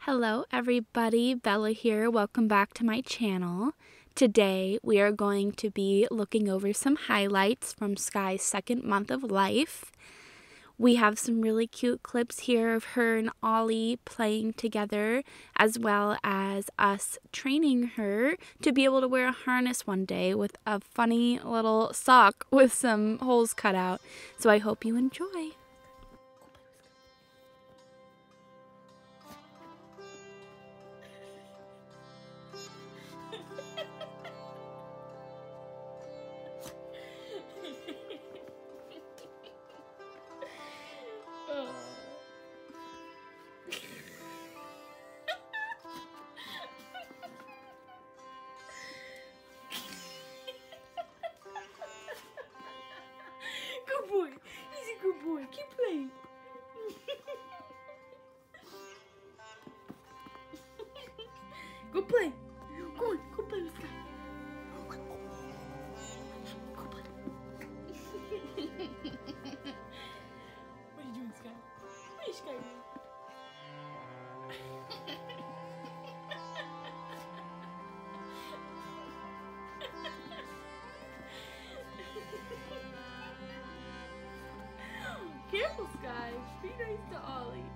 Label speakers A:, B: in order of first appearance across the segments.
A: Hello everybody, Bella here. Welcome back to my channel. Today we are going to be looking over some highlights from Skye's second month of life. We have some really cute clips here of her and Ollie playing together, as well as us training her to be able to wear a harness one day with a funny little sock with some holes cut out. So I hope you enjoy.
B: Good boy. He's a good boy. Keep playing. Go play. Go on. Go play with Skye. Go play. What are you doing, Skye? What is Skye doing? Careful, Skye. Be nice to Ollie.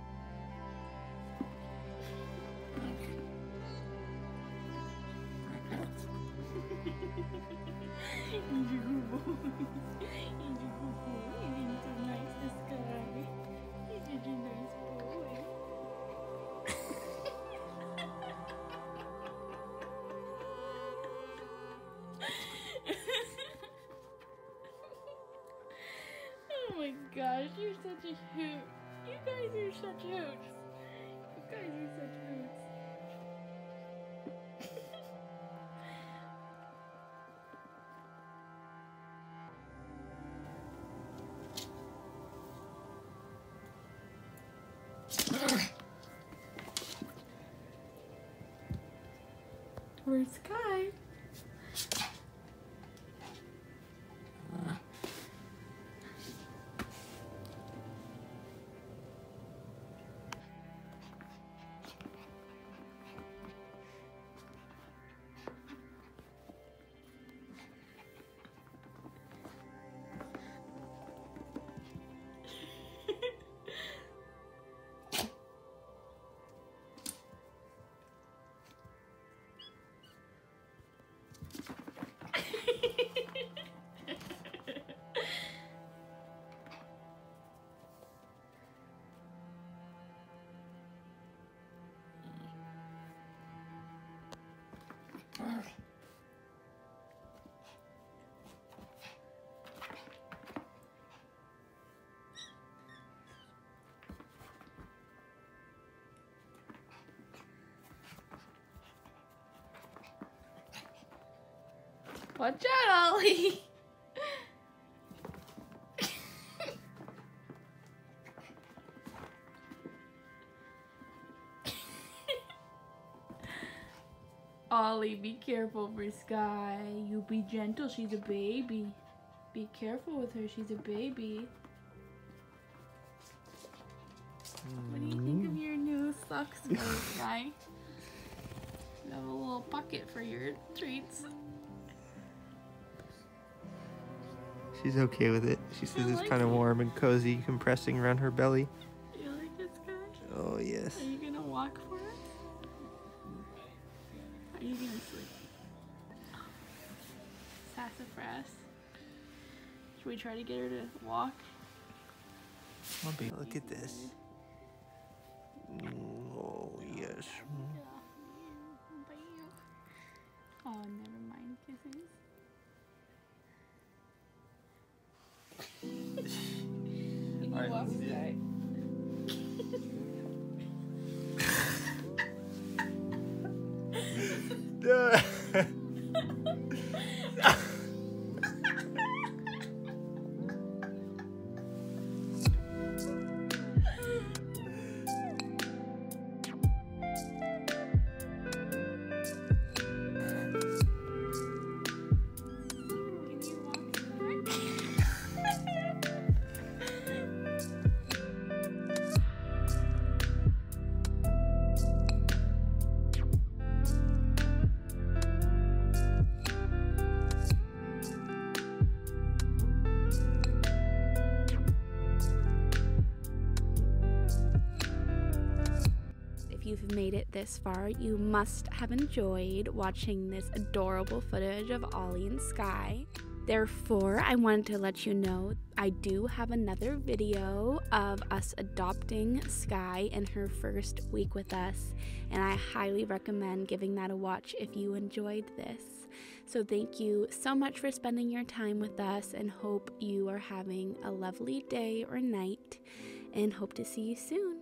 B: He's a good boy. He's a good boy. He's being so nice to Skye. He's such a nice boy. Oh my gosh, you're such a hoot. You guys are such hoots. You guys are such hoots. Where's Skye? Watch out, Ollie! Ollie, be careful for Skye. You be gentle, she's a baby. Be careful with her, she's a baby. What do you think of your new socks, Skye? You have a little bucket for your treats.
C: She's okay with it. She says it's kind of warm and cozy, compressing around her belly.
B: You like it, Skye?
C: Oh, yes.
B: Are you gonna walk for it? Are you gonna sleep? Sassafras. Should we try to get her to walk?
C: Look at this. Oh, yes.
B: Oh, never mind kisses. Can you walk, Skye?
A: if you've made it this far, you must have enjoyed watching this adorable footage of Ollie and Skye. Therefore, I wanted to let you know I do have another video of us adopting Skye in her first week with us, and I highly recommend giving that a watch if you enjoyed this. So thank you so much for spending your time with us, and hope you are having a lovely day or night, and hope to see you soon.